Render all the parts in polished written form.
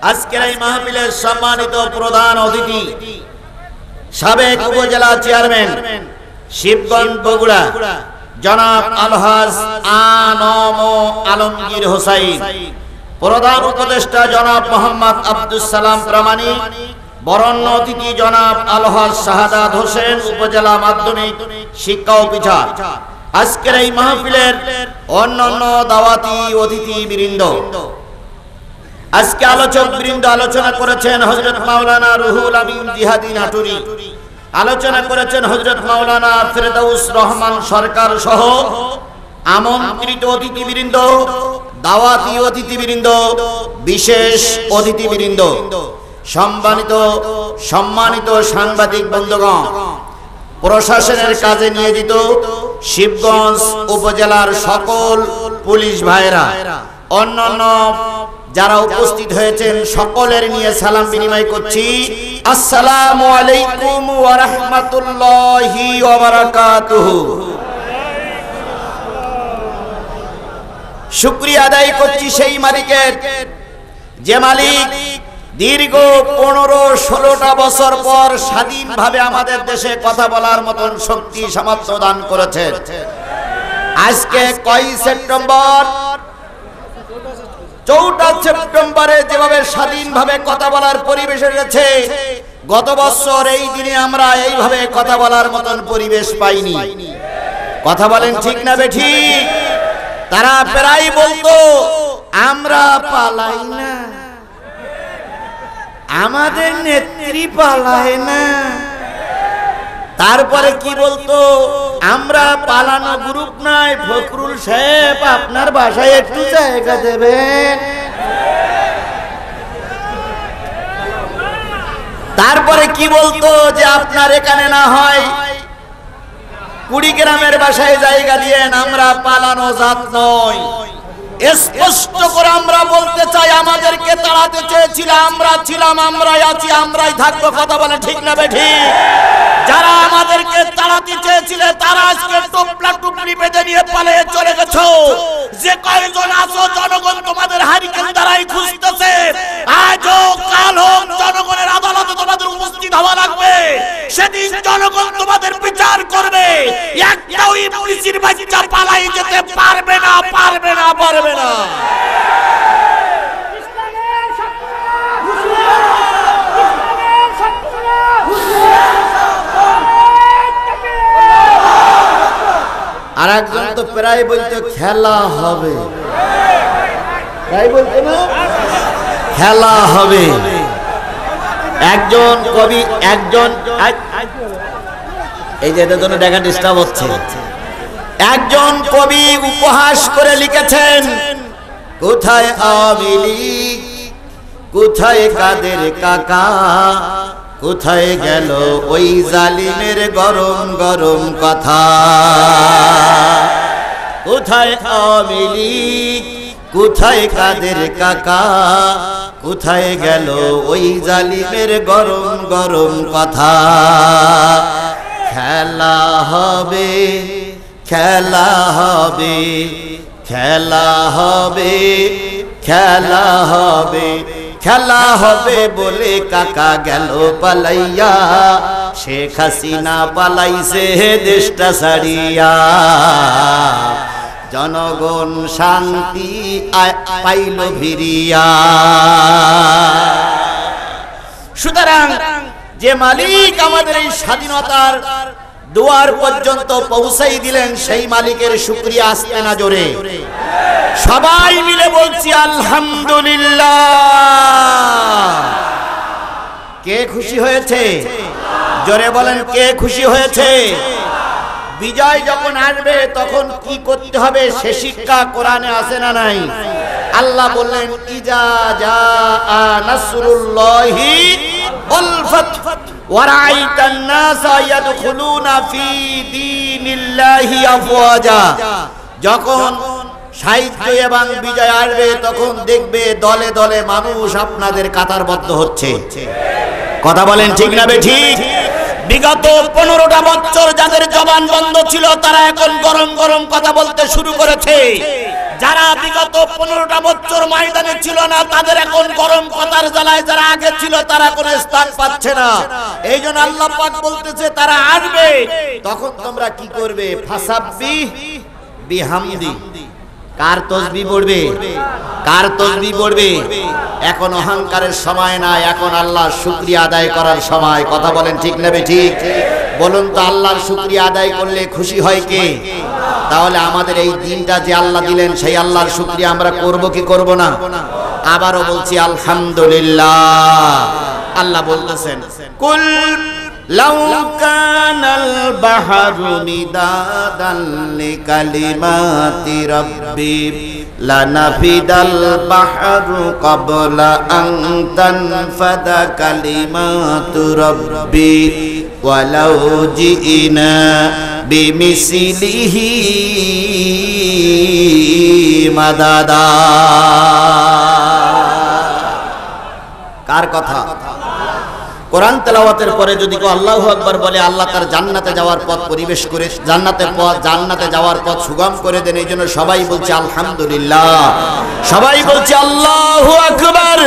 আজকের এই মাহফিলের সম্মানিত প্রধান অতিথি সাবেক উপজেলা চেয়ারম্যান শিবগঞ্জ বগুড়া জনাব আলহাজ আনম আলমগীর হোসাইন, প্রধান উপদেষ্টা জনাব মোহাম্মদ আব্দুল সালাম প্রামাণিক, বরণ্য অতিথি জনাব আলহাজ শাহাদাত হোসেন, উপজেলা মাধ্যমিক শিক্ষা অফিসার। আজকের এই মাহফিলের অন্যান্য দাওয়াতি অতিথিবৃন্দ, আজকে আলোচক বৃন্দ আলোচনা করেছেন হযরত মাওলানা রুহুল আমিন জিহাদি নাটুরি, আলোচনা করেছেন হযরত মাওলানা ফেরদাউস রহমান সরকার সহ আমন্ত্রিত অতিথিবৃন্দ, দাওয়াতি অতিথিবৃন্দ, বিশেষ অতিথিবৃন্দ, সম্মানিত সাংবাদিক বন্ধুগণ, প্রশাসনের কাজে নিয়োজিত শিবগঞ্জ উপজেলার সকল পুলিশ ভাইরা, অন্যান্য যারা উপস্থিত হয়েছেন সকলের নিয়ে সালাম বিনিময় করছি। আসসালামু আলাইকুম ওয়া রাহমাতুল্লাহি ওয়া বারাকাতুহু। শুকরিয়া আদায় করছি সেই মালিকের, যে মালিক দীর্ঘ 15-16টা বছর পর স্বাধীনভাবে আমাদের দেশে কথা বলার মতন শক্তি সামর্থ্য দান করেছেন। আজকে কয় সেপ্টেম্বর? 4 সেপ্টেম্বরে যেভাবে স্বাধীনভাবে কথা বলার পরিবেশ এসেছে, গত বছর এই দিনে আমরা এইভাবে কথা বলার মতন পরিবেশ পাইনি। কথা বলেন ঠিক না বেঠিক? তারা প্রায় বলতো আমরা পালাই না, আমাদের নেত্রী পালায় না। তারপরে কি বলতো, আমরা পালানো গ্রুপ নাই, ফখরুল সাহেব আপনার বাসায় একটু জায়গা দেবেন। তারপরে কি বলতো যে আপনার এখানে না হয় কুড়িগ্রামের বাসায় জায়গা দিয়েন, আমরা পালানো জাত নয়। স্পষ্ট করে আমরা বলতে চাই, আমাদেরকে তাড়াতে চেয়েছিল, আমরা ছিলাম, আমরাই আছি, আমরাই থাকবো। কথা বলে ঠিক না বেঠিক? যারা আমাদেরকে তাড়াতে চেয়েছিল তারা আজকে টোপলা টুপলি বেঁধে নিয়ে পালিয়ে চলে গেছো। যে কয়জন আছো জনগণ তোমাদের হারিকেন দ্বারাই খুঁজতেছে। আজ হোক কাল হোক জনগণের আদালতে তোমাদের উপস্থিত হওয়া লাগবে। সেদিন জনগণ তোমাদের বিচার করবে। একটাও ইবলিসের বাচ্চা পালাই যেতে পারবে না, পারবে না, পারবে না। আর একজন তো প্রায় বলতো খেলা হবে, প্রায় বলতো না খেলা হবে। একজন কবি, একজন এই যে এদের জন্য দেখা ডিস্টার্ব হচ্ছে, একজন কবি উপহাস করে লিখেছেন, কোথায় আওয়ামী লীগ, কোথায় কাদের কাকা, কোথায় গেল ওই জালিমের গরম গরম কথা। কোথায় আওয়ামী লীগ, কোথায় কাদের কাকা, কোথায় গেল ওই জালিমের গরম গরম কথা। খেলা হবে, খেলা হবে, খেলা হবে, খেলা হবে, খেলা হবে বলে কাকা গেল পালাইয়া, শেখ হাসিনা পালাইছে দেশটা ছাড়িয়া। জনগণ শান্তি পাইল ফিরিয়া। সুতরাং যে মালিক আমাদের এই স্বাধীনতার দুয়ার পর্যন্ত পৌঁছাই দিলেন, সেই মালিকের শুকরিয়া আসতে না জোরে সবাই মিলে বলছি আলহামদুলিল্লাহ। কে খুশি হয়েছে? জোরে বলেন, কে খুশি হয়েছে? বিজয় যখন আসবে তখন কি করতে হবে সে শিক্ষা কোরআনে আছে না নাই? আল্লাহ বললেন, ইজা জাআ নাসরুল্লাহি ওয়াল ফাতহ ওয়া রাআইতান নাসা ইয়াদখুলুনা ফি দীনিল্লাহি আফওয়াজা। যখন সাহিত্য এবং বিজয় আসবে তখন দেখবে দলে দলে মানুষ আপনাদের কাতারবদ্ধ হচ্ছে। কথা বলেন ঠিক না বেঠিক? বিগত 15টা বছর যাদের জবান বন্ধ ছিল তারা এখন গরম গরম কথা বলতে শুরু করেছে। যারা বিগত 15টা বছর ময়দানে ছিল না তাদের এখন গরম কথার জ্বালায় যারা আগে ছিল তারা কোনো স্থান পাচ্ছে না। এইজন্য আল্লাহ পাক বলতেছে তারা আসবে, তখন তোমরা কি করবে? ফাসাব্বিহ বিহামদি। কার তাসবিহ পড়বে? কার তাসবিহ পড়বে? এখন অহংকারের সময় না, এখন আল্লাহর শুকরিয়া আদায় করার সময়। কথা বলেন ঠিক না ঠিক? বলুন তো, আল্লাহর শুকরিয়া আদায় করলে খুশি হয় কে? তাহলে আমাদের এই দিনটা যে আল্লাহ দিলেন সেই আল্লাহর শুকরিয়া আমরা করব কি করব না? আবারও বলছি আলহামদুলিল্লাহ। আল্লাহ বলতেছেন কুল লাউ কানাল বাহরু মিদাদান লিকালিমাতি রাব্বি লানাফিদাল বাহরু ক্বাবলা আন তানফাদা কালিমাতু রাব্বি ওয়ালাউ জিইনা বিমিসলিহি মাদাদা। কার কথা? কোরআন তেলাওয়াতের পরে যদি কেউ আল্লাহু আকবার বলে আল্লাহ তার জান্নাতে যাওয়ার পথ পরিবেশ করে, জান্নাতে যাওয়ার পথ সুগম করে দেন। এইজন্য সবাই বলছে আলহামদুলিল্লাহ, সবাই বলছে আল্লাহু আকবার।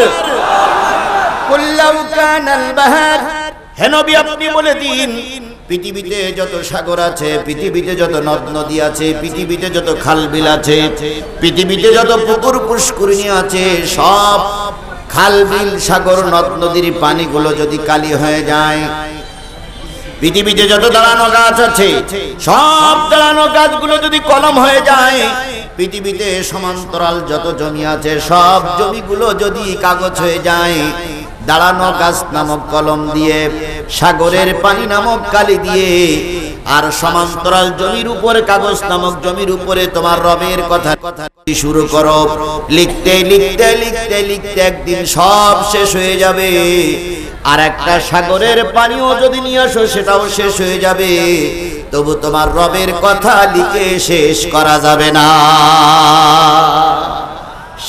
কুল্লাউ কানাল বাহর, হে নবী আপনি বলে দিন পৃথিবীতে যত সাগর আছে, পৃথিবীতে যত নদ নদী আছে, পৃথিবীতে যত খাল বিল আছে, পৃথিবীতে যত পুকুর পুষ্করিণী আছে, সব খাল বিল সাগর নদ নদীর পানিগুলো যদি কালি হয়ে যায়, পৃথিবীতে যত দাঁড়ানো গাছ আছে সব দাঁড়ানো গাছগুলো যদি কলম হয়ে যায়, পৃথিবীতে সমান্তরাল যত জমি আছে সব জমিগুলো যদি কাগজ হয়ে যায়, দাঁড়ানো গাছ নামক কলম দিয়ে, সাগরের পানি নামক কালি দিয়ে, আর সমান্তরাল জমির উপরে কাগজ নামক জমির উপরে তোমার রবের কথা শুরু করো, লিখতে লিখতে লিখতে লিখতে একদিন সব শেষ হয়ে যাবে। আর একটা সাগরের পানিও যদি নিয়ে আসো সেটাও শেষ হয়ে যাবে, তবু তোমার রবের কথা লিখে শেষ করা যাবে না।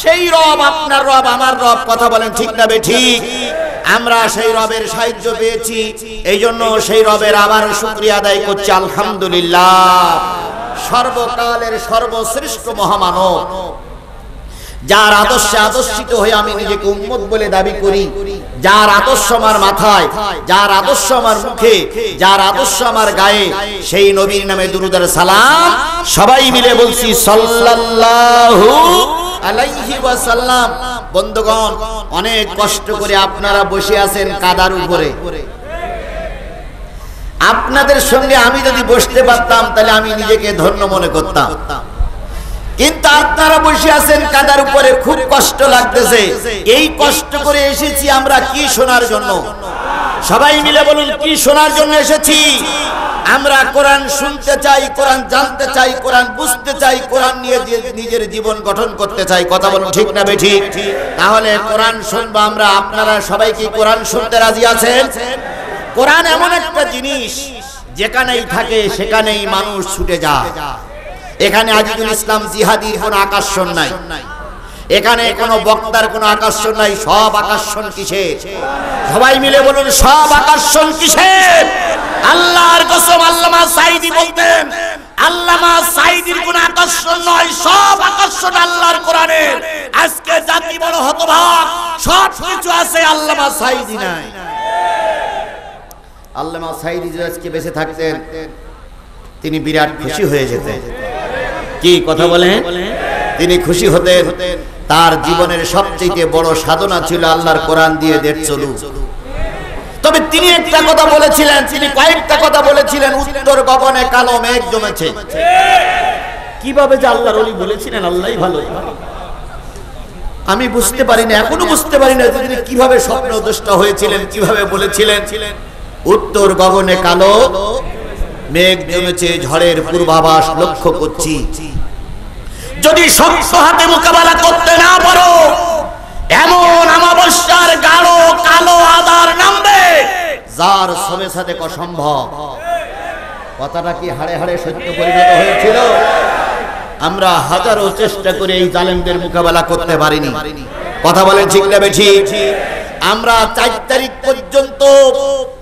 সেই রব আপনার রব, আমার রব। কথা বলেন ঠিক না ঠিক? আমরা সেই রবের সাহায্য পেয়েছি, এই জন্য সেই রবের আবার শুকরিয়া আদায় করছি আলহামদুলিল্লাহ। সর্বকালের সর্বশ্রেষ্ঠ মহামানব, যার আদর্শে আদর্শিত হয়ে আমি নিজেকে উম্মত বলে দাবি করি, যার আদর্শ আমার মাথায়, যার আদর্শ আমার মুখে, যার আদর্শ আমার গায়ে, সেই নবীর নামে দুরূদ আর সালাম সবাই মিলে বলছি সাল্লাল্লাহু আলাইহি ওয়াসাল্লাম। বন্ধুগণ, অনেক কষ্ট করে আপনারা বসে আছেন কাদার উপরে। আপনাদের সঙ্গে আমি যদি বসতে পারতাম তাহলে আমি নিজেকে ধন্য মনে করতাম, কিন্তু আপনারা বসে আছেন কাদার উপরে, খুব কষ্ট লাগতেছে। এই কষ্ট করে এসেছি আমরা কি শোনার জন্য? সবাই মিলে বলুন, কি শোনার জন্য এসেছি? আমরা কোরআন শুনতে চাই, কোরআন জানতে চাই, কোরআন বুঝতে চাই, কোরআন নিয়ে নিজের জীবন গঠন করতে চাই। কথা বলুন ঠিক না ঠিক? তাহলে কোরআন শুনবো আমরা। আপনারা সবাই কি কোরআন শুনতে রাজি আছেন? কোরআন এমন একটা জিনিস যেখানেই থাকে সেখানেই মানুষ ছুটে যায়। এখানে আজিজুল ইসলাম জিহাদির কোনো আকর্ষণ নাই, এখানে কোনো বক্তার কোনো আকর্ষণ নাই। সব আকর্ষণ কিসে? সবাই মিলে বলুন, সব আকর্ষণ কিসে? আল্লাহর কসম, আল্লামা সাঈদী বলতেন, আল্লামা সাঈদীর কোনো আকর্ষণ নয়, সব আকর্ষণ আল্লাহর কোরআনের। আজকে জাতি বড় হতভাগ, সব কিছু আছে, আল্লামা সাঈদী নাই। আল্লামা সাঈদী যদি আজকে বেঁচে থাকতেন তিনি বিরাট খুশি হয়ে যেতেন। কি কথা বলেন? তিনি খুশি হতেন। তার জীবনের সবচেয়ে বড় সাধনা ছিল আল্লাহর কোরআন দিয়ে দেশ চলুক। তবে তিনি একটা কথা বলেছিলেন, তিনি কয়েকটা কথা বলেছিলেন, উত্তর গগনে কালো মেঘ জমেছে। কিভাবে যে আল্লাহর ওলি বলেছিলেন আল্লাহই ভালো। আমি বুঝতে পারি না, এখনো বুঝতে পারি না তিনি কিভাবে স্বপ্নদ্রষ্টা হয়েছিলেন, কিভাবে বলেছিলেন উত্তর গগনে কালো মেঘ জমেছে, ঝড়ের পূর্বাভাস লক্ষ্য করছি। যদি শক্ত হাতে মোকাবেলা করতে না পারো, এমন অমাবস্যার গাঢ় কালো আধার নামবে যার সবে সাথে অসম্ভব। কথাটা কি হাড়ে হাড়ে সত্য পরিণত হয়েছিল? আমরা হাজারো চেষ্টা করে এই জালেমদের মোকাবেলা করতে পারিনি। কথা বলেন ঠিক না ঠিক? আমরা 4 তারিখ পর্যন্ত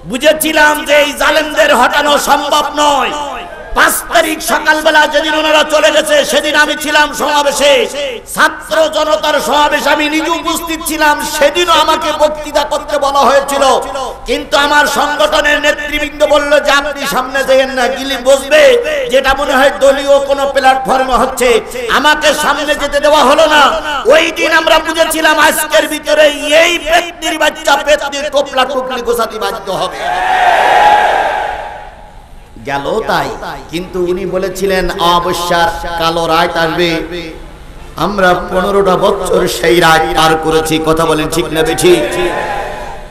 বুঝেছিলাম যে এই জালেমদের হটানো সম্ভব নয়, 5 তারিখ সকালবেলা যেদিন ওনারা চলে গেছে সেদিন আমি ছিলাম সমাবেশে, ছাত্র জনতার সমাবেশে আমি নিজে উপস্থিত ছিলাম। সেদিনও আমাকে বক্তৃতা করতে বলা হয়েছিল, কিন্তু আমার সংগঠনের নেতৃবৃন্দ বলল যে আপনি সামনে যাবেন না, গিলি বসবে, যেটা মনে হয় দলীয় কোনো প্ল্যাটফর্মে হচ্ছে। আমাকে সামনে যেতে দেওয়া হলো না। ওই দিন আমরা বুঝেছিলাম আজকের ভিতরে এই পেটনির বাচ্চা পেটনির টোপলা টুপলি গোছাতে বাধ্য হবে। গেল তাই, কিন্তু উনি বলেছিলেন অমাবস্যার কালো রাত আসবে। আমরা 15টা বছর সেই রাত পার করেছি। কথা বলেন ঠিক না বেঠি?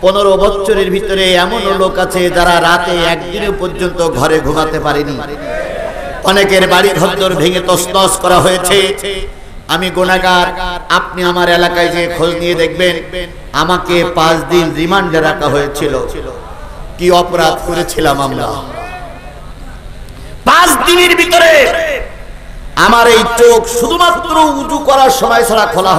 15 বছরের ভিতরে এমন লোক আছে যারা রাতে একদিনও পর্যন্ত ঘরে ঘুমাতে পারেনি। অনেকের বাড়ি ঘর ভেঙে তছনছ করা হয়েছে। আমি গুনাহগার, আপনি আমার এলাকায় যে খোঁজ নিয়ে দেখবেন, আমাকে 5 দিন রিমান্ডে রাখা হয়েছিল। কি অপরাধ করেছিলাম আমরা? 5 দিনের ভিতরে আমার এই চোখ শুধুমাত্র উযু করার সময় ছাড়া খোলা হয়।